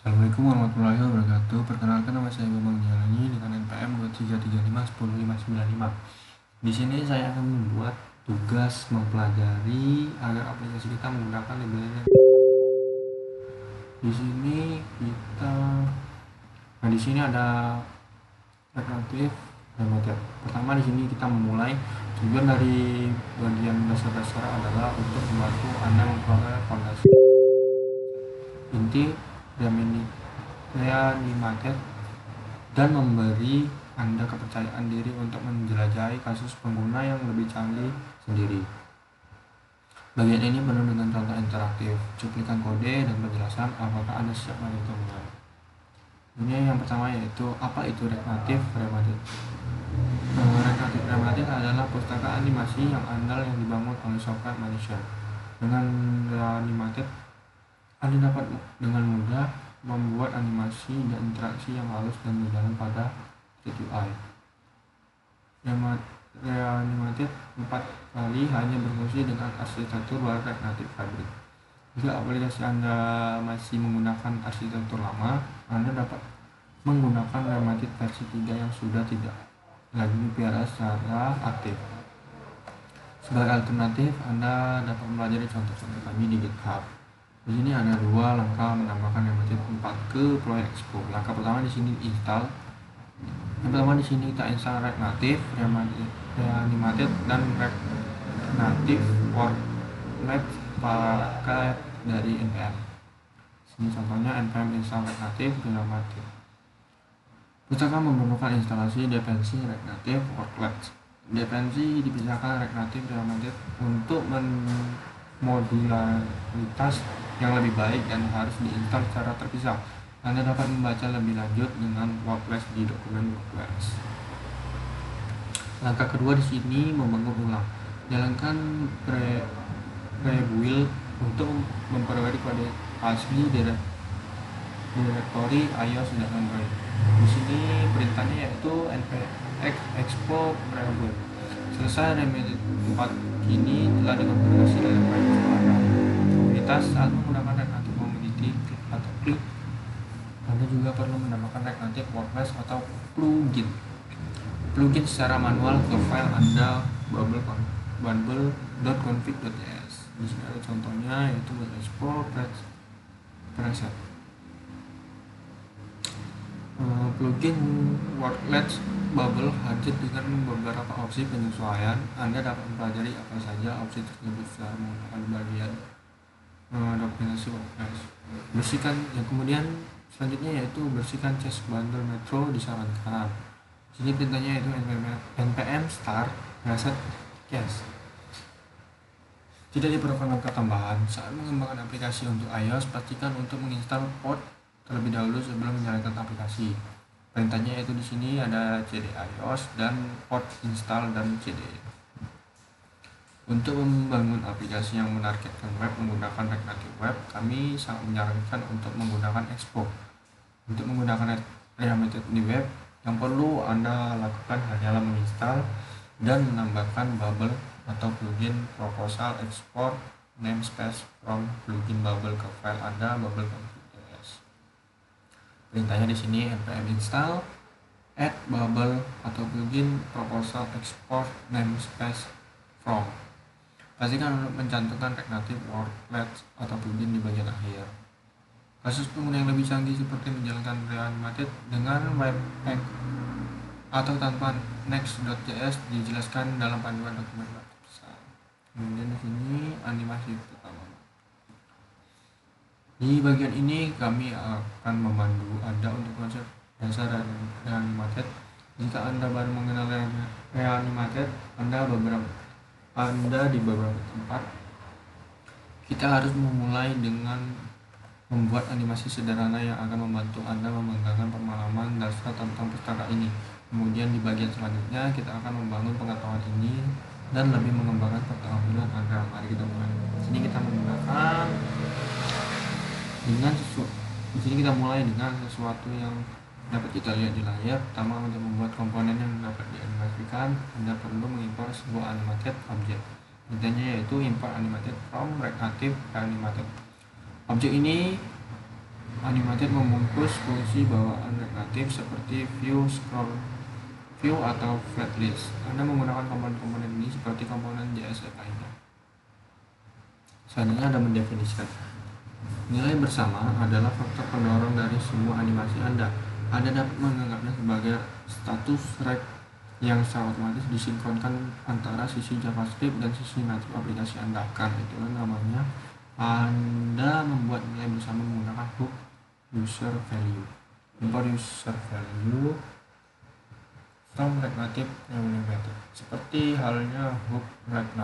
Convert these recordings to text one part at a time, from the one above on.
Assalamualaikum warahmatullahi wabarakatuh. Perkenalkan, nama saya Bambang Jalani dengan NPM 23351059. Di sini saya akan membuat tugas mempelajari agar aplikasi kita menggunakan library. Di sini kita di sini ada Reactive dan Method. Pertama, di sini kita memulai. Tujuan dari bagian dasar-dasar adalah untuk membantu Anda memperoleh fondasi inti reanimated dan memberi Anda kepercayaan diri untuk menjelajahi kasus pengguna yang lebih canggih sendiri. Bagian ini penuh dengan contoh interaktif, cuplikan kode, dan penjelasan. Apakah Anda siap mencoba? Ini yang pertama, yaitu apa itu Reactive Remated. Reactive Remated adalah pustaka animasi yang andal yang dibangun oleh software manusia. Dengan Reanimated, Anda dapat dengan mudah membuat animasi dan interaksi yang halus dan berjalan pada UI. Reanimated 4 kali hanya berfungsi dengan arsitektur Reactive Fabric. Jika aplikasi Anda masih menggunakan arsitektur lama, Anda dapat menggunakan Reanimated versi 3 yang sudah tidak lagi dipelihara secara aktif. Sebagai alternatif, Anda dapat mempelajari contoh-contoh kami di GitHub. Di sini ada 2 langkah menambahkan Reanimated 4 ke Proyek Expo. Langkah pertama di sini install. Yang pertama di sini kita install Reactive, Reanimated, dan Reactive Worklet paket dari npm. Sini contohnya npm install Reactive Reanimated. Pustaka memerlukan instalasi dependensi Reactive Worklet. Dependensi dipisahkan Reactive Reanimated untuk modularitas yang lebih baik dan harus diinstal secara terpisah. Anda dapat membaca lebih lanjut dengan Workplace di dokumen Workplace. Langkah kedua di sini membangun ulang. Jalankan pre-build untuk memperbarui kode asli direktori iOS dan Android. Di sini perintahnya yaitu npx expo pre-build. Selesai Reanimated 4 ini telah dikonfigurasi dalam proyek komunitas. Saat menggunakan Reactive Community, klik atau klik. Anda juga perlu menambahkan Reactive Workplace atau plugin secara manual ke file Anda bubble.config.js. Di sini ada contohnya, yaitu Expo preset. Plugin Worklet Bubble hadir dengan beberapa opsi penyesuaian. Anda dapat mempelajari apa saja opsi tersebut setelah menggunakan bagian dokumentasi Workplace. Kemudian selanjutnya yaitu bersihkan cache bundle Metro disarankan. Sini perintahnya yaitu npm start reset cache. Tidak diperlukan langkah tambahan. Saat mengembangkan aplikasi untuk iOS, pastikan untuk menginstal port terlebih dahulu sebelum menjalankan aplikasi. Perintahnya yaitu di sini ada cd iOS dan port install dan cd. Untuk membangun aplikasi yang menargetkan web menggunakan Reactive Web, kami sangat menyarankan untuk menggunakan Expo. Untuk menggunakan Reanimated di web, yang perlu Anda lakukan hanyalah menginstal dan menambahkan bubble atau plugin proposal export namespace from plugin bubble ke file Anda bubble.js. Perintahnya di sini npm install add bubble atau plugin proposal export namespace from. Pastikan untuk mencantumkan Reactive Worklet atau plugin di bagian akhir. Kasus pengguna yang lebih canggih seperti menjalankan Reanimated dengan Webpack atau tanpa Next.js dijelaskan dalam panduan dokumen web. Kemudian di sini animasi pertama. Di bagian ini kami akan memandu Anda untuk konsep dasar Reanimated. Jika Anda baru mengenal Reanimated, Anda di beberapa tempat, kita harus memulai dengan membuat animasi sederhana yang akan membantu Anda memenggangkan pemahaman dasar tentang pustaka ini. Kemudian di bagian selanjutnya kita akan membangun pengetahuan ini dan lebih mengembangkan keterampilan Anda. Mari kita mulai. Di sini kita mulai dengan sesuatu yang dapat kita lihat di layar. Pertama, untuk membuat komponen yang dapat dianimasikan, Anda perlu mengimpor sebuah animated object. Intinya yaitu import animated from Reactive Animated. Objek ini Animated membungkus fungsi bawaan negatif seperti view, scroll view, atau flat list. Anda menggunakan komponen-komponen ini seperti komponen JSF lainnya. Selanjutnya Anda mendefinisikan. Nilai bersama adalah faktor pendorong dari semua animasi Anda. Anda dapat menganggapnya sebagai status rect yang secara otomatis disinkronkan antara sisi JavaScript dan sisi natif aplikasi Anda. Karena itulah namanya Anda membuat nilai bersama menggunakan hook user value. Import user value from React Native method. Seperti halnya hook React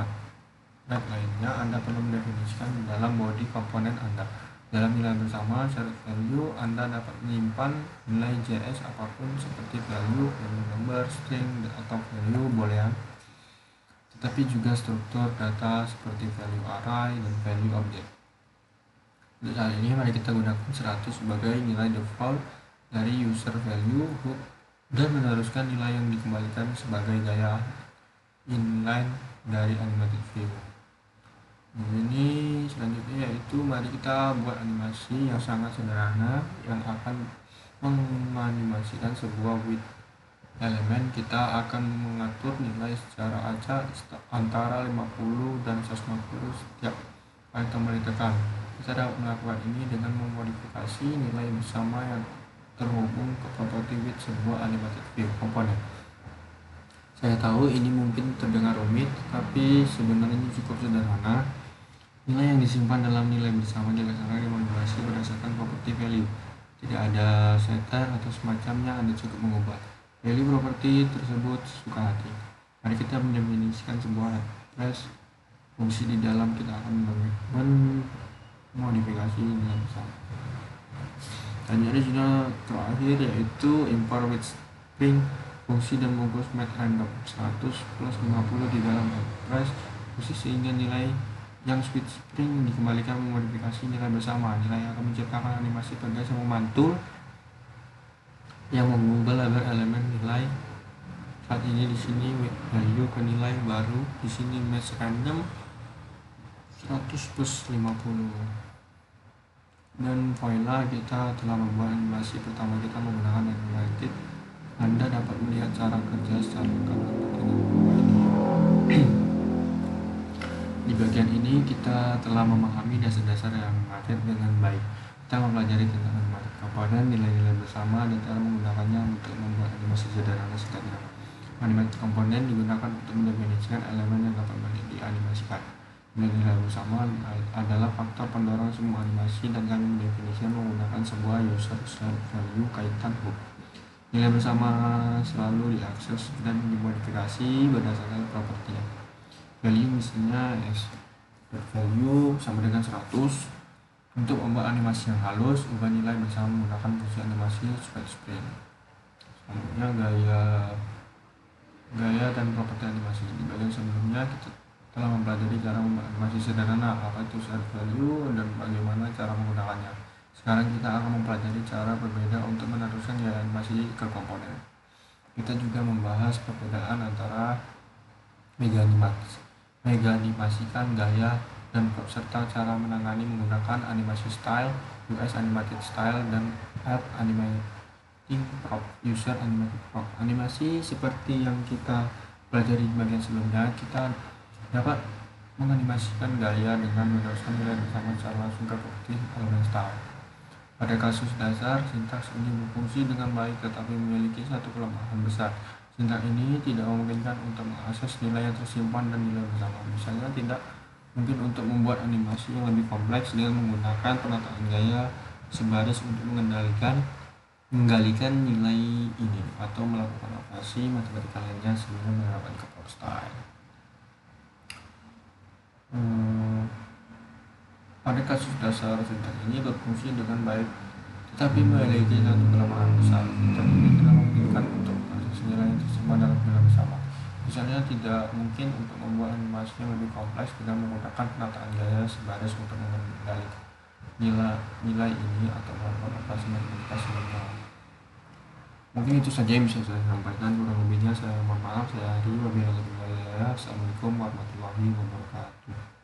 lainnya, Anda perlu mendefinisikan dalam body komponen Anda. Dalam nilai bersama syarat value, Anda dapat menyimpan nilai JS apapun seperti value number, string, atau value boolean, tetapi juga struktur data seperti value array dan value object. Untuk hal ini, mari kita gunakan 100 sebagai nilai default dari user value hook dan meneruskan nilai yang dikembalikan sebagai gaya inline dari animated view. Ini selanjutnya yaitu mari kita buat animasi yang sangat sederhana yang akan menganimasikan sebuah width elemen. Kita akan mengatur nilai secara acak antara 50 dan 150 setiap kali tombol ditekan. Kita dapat melakukan ini dengan memodifikasi nilai bersama yang terhubung ke property width sebuah animated view komponen. Saya tahu ini mungkin terdengar rumit, tapi sebenarnya ini cukup sederhana. Nilai yang disimpan dalam nilai bersama dilaksanakan dimodulasi berdasarkan property value. Tidak ada setter atau semacamnya, Anda cukup mengubah value property tersebut sesuka hati. Mari kita mendefinisikan sebuah address fungsi di dalam kita akan memodifikasi nilai bersama. Dan jadi terakhir yaitu import with string fungsi dan bungkus math random 100 plus 50 di dalam address fungsi sehingga nilai yang switch string dikembalikan memodifikasi nilai bersama. Nilai yang akan menciptakan animasi tegas yang memantul yang mengubah label elemen nilai. Saat ini di sini with value ke nilai baru, di sini match random 100 plus 50. Dan voila, kita telah membuat animasi pertama kita menggunakan animated. Anda dapat melihat cara kerja secara lengkap ini. Di bagian ini kita telah memahami dasar-dasar yang animated dengan baik. Kita mempelajari tentang animated komponen, nilai-nilai bersama, dan cara menggunakannya untuk membuat animasi sederhana serta nyaman. Animated komponen digunakan untuk mendefinisikan elemen yang dapat dianimasikan. Nilai-nilai bersama adalah faktor pendorong semua animasi dan kami mendefinisikan menggunakan sebuah user value kaitan hook. Nilai bersama selalu diakses dan dimodifikasi berdasarkan propertinya. Value misalnya value sama dengan 100. Untuk membuat animasi yang halus, ubah nilai bersama menggunakan fungsi animasi swipe sprint. Selanjutnya gaya dan properti animasi. Di bagian sebelumnya kita telah mempelajari cara membuat animasi sederhana, apa itu set value dan bagaimana cara menggunakannya. Sekarang kita akan mempelajari cara berbeda untuk meneruskan gaya animasi ke komponen. Kita juga membahas perbedaan antara menganimasikan gaya dan prop serta cara menangani menggunakan animasi style, US animated style, dan add animating prop, user animated prop. Animasi seperti yang kita pelajari di bagian sebelumnya, kita dapat menganimasikan gaya dengan meneruskan nilai bersama secara langsung ke properti elemen style. Pada kasus dasar, sintaks ini berfungsi dengan baik tetapi memiliki satu kelemahan besar. Sintaks ini tidak memungkinkan untuk mengakses nilai yang tersimpan dan nilai bersama. Misalnya, tidak mungkin untuk membuat animasi yang lebih kompleks dengan menggunakan penataan gaya sebaris untuk menggalikan nilai ini atau melakukan operasi matematika lainnya sebelum menerapkan ke prop style. Pada kasus dasar, sintaks ini berfungsi dengan baik tetapi memiliki satu kelemahan besar. Sintaks ini tidak memungkinkan untuk mengakses nilai yang tersimpan dalam nilai bersama. Misalnya, tidak mungkin untuk membuat animasi yang lebih kompleks dengan menggunakan penataan gaya sebaris untuk mengendalikan nilai ini atau melakukan operasi matematika sebelumnya. Mungkin itu saja yang bisa saya sampaikan. Kurang lebihnya saya mohon maaf. Saya Ari. Wabillahi taufiq wal hidayah. Assalamualaikum warahmatullahi wabarakatuh.